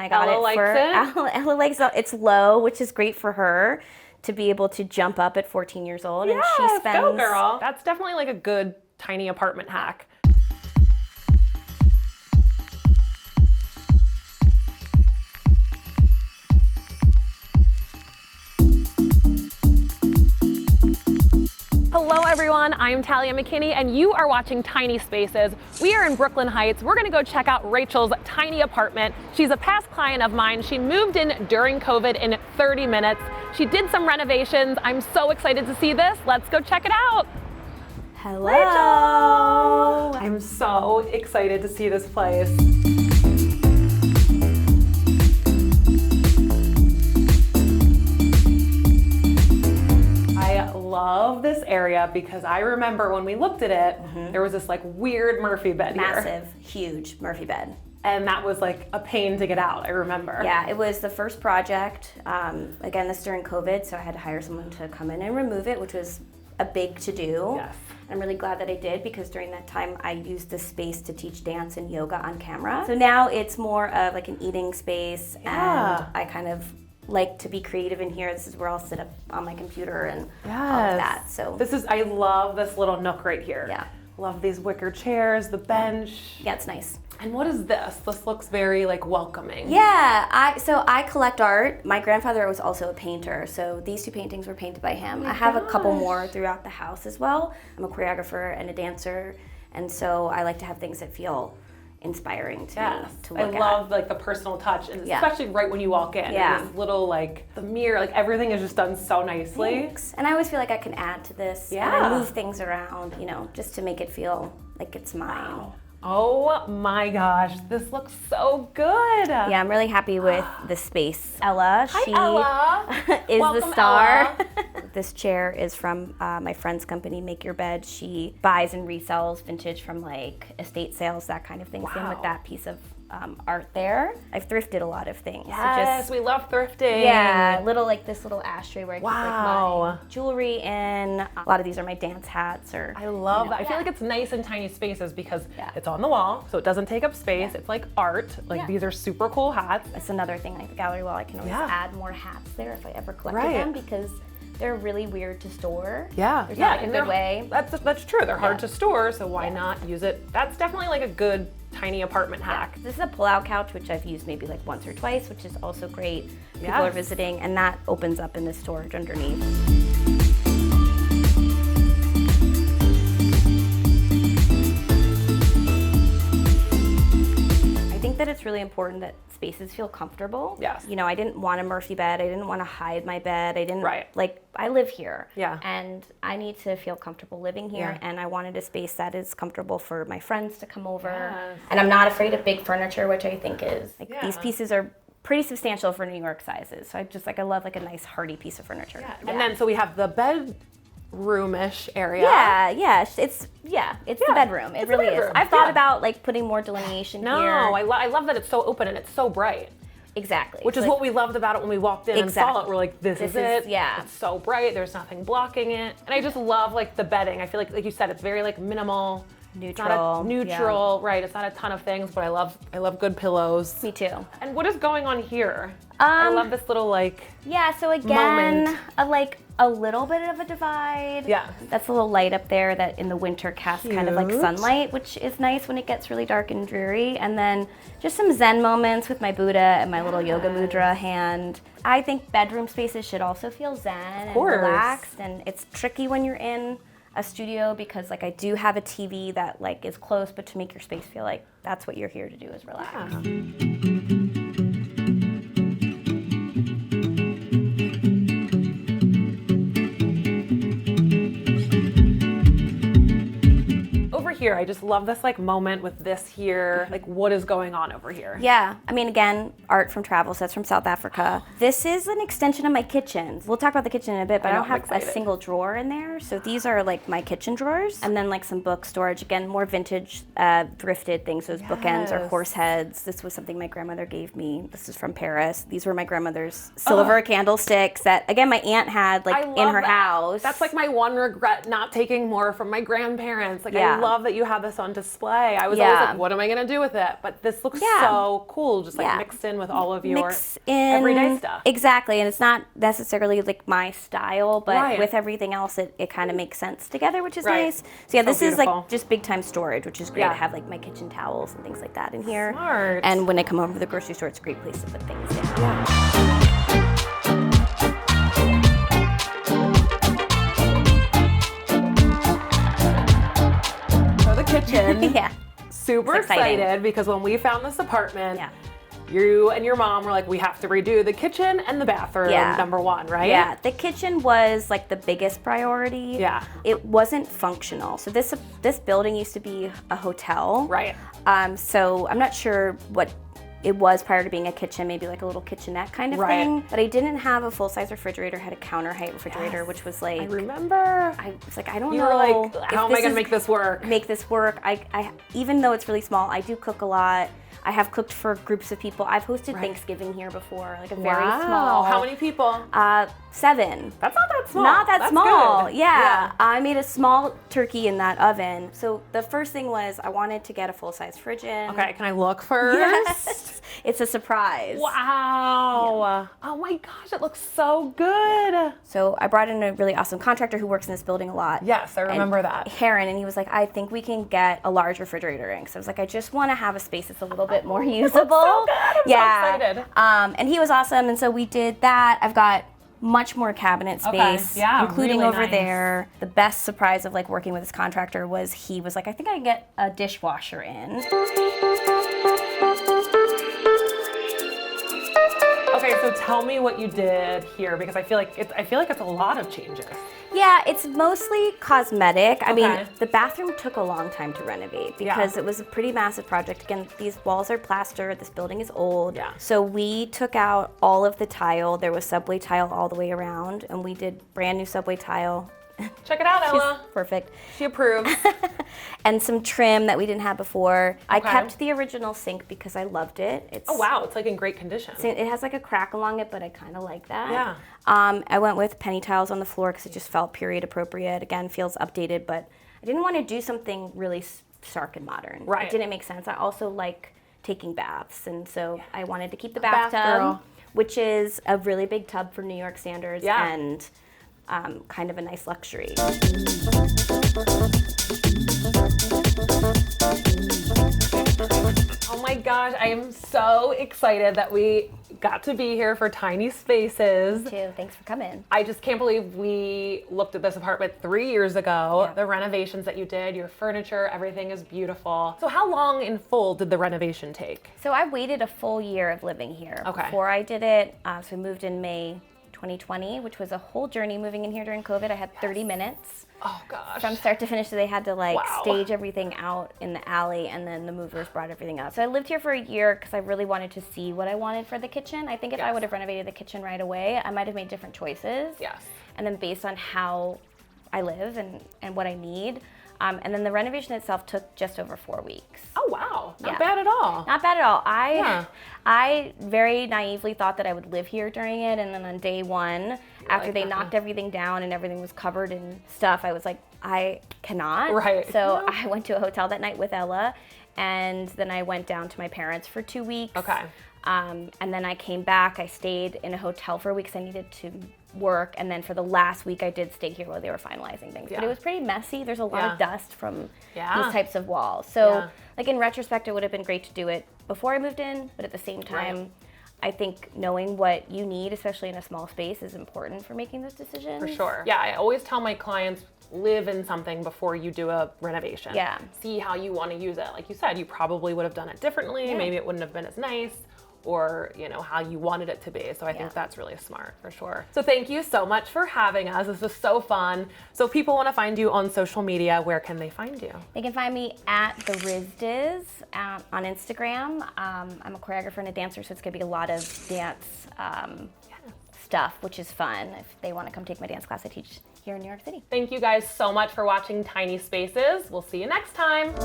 I got Ella it likes for it? Ella likes it. It's low, which is great for her to be able to jump up at 14 years old. And she Yes, spends... go girl. That's definitely like a good tiny apartment hack. Hello everyone, I'm Talia McKinney and you are watching Tiny Spaces. We are in Brooklyn Heights. We're gonna go check out Rachel's tiny apartment. She's a past client of mine. She moved in during COVID in 30 minutes. She did some renovations. I'm so excited to see this. Let's go check it out. Hello. Rachel! I'm so excited to see this place. I love this area because I remember when we looked at it, there was this like weird Murphy bed here. Massive, huge Murphy bed. And that was like a pain to get out, I remember. Yeah, it was the first project. Again, this during COVID, so I had to hire someone to come in and remove it, which was a big to-do. Yes. I'm really glad that I did because during that time I used this space to teach dance and yoga on camera. So now it's more of like an eating space, and I kind of like to be creative in here. This is where I'll sit up on my computer and all of that. So I love this little nook right here. Yeah. Love these wicker chairs, the bench. Yeah, it's nice. And what is this? This looks very like welcoming. Yeah, I collect art. My grandfather was also a painter, so these two paintings were painted by him. I have a couple more throughout the house as well. I'm a choreographer and a dancer, and so I like to have things that feel inspiring to me to look at. I love like the personal touch, and especially right when you walk in. Yeah. This little like the mirror, like everything is just done so nicely. Thanks. And I always feel like I can add to this. Yeah. And I move things around, just to make it feel like it's mine. Wow. Oh my gosh, this looks so good. Yeah, I'm really happy with the space. Ella, Hi, she Ella. is Welcome, the star. Ella. This chair is from my friend's company, Make Your Bed. She buys and resells vintage from like estate sales, that kind of thing. Same with that piece of art there. I've thrifted a lot of things. Yes, we love thrifting. Yeah, this little ashtray where I keep like Wow. my jewelry in. A lot of these are my dance hats or. I love that. I feel like it's nice in tiny spaces because it's on the wall, so it doesn't take up space. It's like art. Like these are super cool hats. That's another thing, like the gallery wall, I can always add more hats there if I ever collected them because they're really weird to store. Yeah, There's not like a good way. That's true. They're hard to store, so why not use it? That's definitely like a good tiny apartment hack. This is a pull-out couch, which I've used maybe like once or twice, which is also great. People are visiting, and that opens up in the storage underneath. I think that it's really important that spaces feel comfortable. Yes. I didn't want a Murphy bed. I didn't want to hide my bed. I didn't I live here. Yeah. And I need to feel comfortable living here. And I wanted a space that is comfortable for my friends to come over. Yes. And I'm not afraid of big furniture, which I think is these pieces are pretty substantial for New York sizes. So I love like a nice hardy piece of furniture. Yeah. And then so we have the bedroom-ish area. It's the bedroom. It really is. I've thought about like putting more delineation here. No, I love that it's so open and it's so bright. Exactly. Which is what we loved about it when we walked in and saw it. We're like, this is it. Yeah. It's so bright. There's nothing blocking it. And I just love like the bedding. I feel like you said, it's very like minimal. Neutral, right? It's not a ton of things, but I love good pillows. Me too. And what is going on here? I love this little like so again, a little bit of a divide. Yeah. That's a little light up there that in the winter casts kind of like sunlight, which is nice when it gets really dark and dreary. And then just some Zen moments with my Buddha and my little yoga mudra hand. I think bedroom spaces should also feel Zen and relaxed. And it's tricky when you're in a studio because like I do have a TV that like is close, but to make your space feel like that's what you're here to do is relax. Here, I just love this like moment with this here. Like what is going on over here? Yeah, I mean again, art from travel sets from South Africa. This is an extension of my kitchen. We'll talk about the kitchen in a bit, but I don't have a single drawer in there. So these are like my kitchen drawers. And then like some book storage, again, more vintage, thrifted things, those bookends or horse heads. This was something my grandmother gave me. This is from Paris. These were my grandmother's silver candlesticks that, again, my aunt had like in her house. That's like my one regret, not taking more from my grandparents. Like I love that you have have this on display. I was always like, what am I going to do with it? But this looks so cool, just like mixed in with all of your everyday stuff. Exactly, and it's not necessarily like my style, but with everything else, it kind of makes sense together, which is nice. So yeah, this is like just big time storage, which is great. I have like my kitchen towels and things like that in here. Smart. And when I come over to the grocery store, it's a great place to put things down. Yeah. Kitchen. Super excited because when we found this apartment, you and your mom were like, we have to redo the kitchen and the bathroom, number one, right? Yeah, the kitchen was like the biggest priority. Yeah. It wasn't functional. So this building used to be a hotel. Right. So I'm not sure what it was prior to being a kitchen, maybe like a little kitchenette kind of thing. But I didn't have a full-size refrigerator, had a counter height refrigerator, which was like... I remember. I was like, I don't know. You were like, how am I going to make this work? Make this work. I even though it's really small, I do cook a lot. I have cooked for groups of people. I've hosted Thanksgiving here before, like a very small. How many people? 7. That's not that small. Not that That's small. Good. Yeah. I made a small turkey in that oven. So the first thing was I wanted to get a full-size fridge in. Okay, can I look first? Yes. It's a surprise. Wow. Yeah. Oh my gosh, it looks so good. So I brought in a really awesome contractor who works in this building a lot. Yes, I remember that. Heron, and he was like, I think we can get a large refrigerator in. So I was like, I just want to have a space that's a little bit more usable. So good. I'm so excited. And he was awesome, and so we did that. I've got much more cabinet space, including really over nice. there. The best surprise of like working with this contractor was he was like, I think I can get a dishwasher in. Okay, so tell me what you did here because I feel like it's a lot of changes. Yeah, it's mostly cosmetic. I mean, the bathroom took a long time to renovate because it was a pretty massive project. Again, these walls are plaster. This building is old. Yeah. So we took out all of the tile. There was subway tile all the way around, and we did brand new subway tile. Check it out, Ella. She's perfect. She approves. And some trim that we didn't have before. I kept the original sink because I loved it. It's, oh wow, it's like in great condition. It has like a crack along it, but I kind of like that. Yeah. I went with penny tiles on the floor because it just felt period appropriate. Again, feels updated, but I didn't want to do something really stark and modern. Right. It didn't make sense. I also like taking baths, and so I wanted to keep the bath bathtub, girl. which is a really big tub for New York standards, and kind of a nice luxury. Oh my gosh, I am so excited that we got to be here for Tiny Spaces. Me too. Thanks for coming. I just can't believe we looked at this apartment 3 years ago. Yeah. The renovations that you did, your furniture, everything is beautiful. So how long in full did the renovation take? So I waited a full year of living here before I did it. So I moved in May 2020, which was a whole journey moving in here during COVID. I had 30 minutes. Oh gosh. From start to finish, so they had to like stage everything out in the alley, and then the movers brought everything out. So I lived here for a year because I really wanted to see what I wanted for the kitchen. I think if I would have renovated the kitchen right away, I might have made different choices. Yes. And then based on how I live and what I need. And then the renovation itself took just over 4 weeks. Oh wow, not bad at all. Not bad at all. I very naively thought that I would live here during it, and then on day one, after they knocked everything down and everything was covered in stuff, I was like, I cannot. Right. So I went to a hotel that night with Ella, and then I went down to my parents for 2 weeks. Okay. And then I came back. I stayed in a hotel for a week because I needed to work, and then for the last week I did stay here while they were finalizing things. But it was pretty messy. There's a lot of dust from these types of walls. So like in retrospect, it would have been great to do it before I moved in, but at the same time, I think knowing what you need, especially in a small space, is important for making those decisions. For sure. Yeah, I always tell my clients, live in something before you do a renovation. Yeah. See how you want to use it. Like you said, you probably would have done it differently. Maybe it wouldn't have been as nice, or how you wanted it to be. So I think that's really smart, for sure. So thank you so much for having us. This was so fun. So if people want to find you on social media, where can they find you? They can find me at the Rizdiz on Instagram. I'm a choreographer and a dancer, so it's gonna be a lot of dance stuff, which is fun. If they want to come take my dance class, I teach here in New York City. Thank you guys so much for watching Tiny Spaces. We'll see you next time.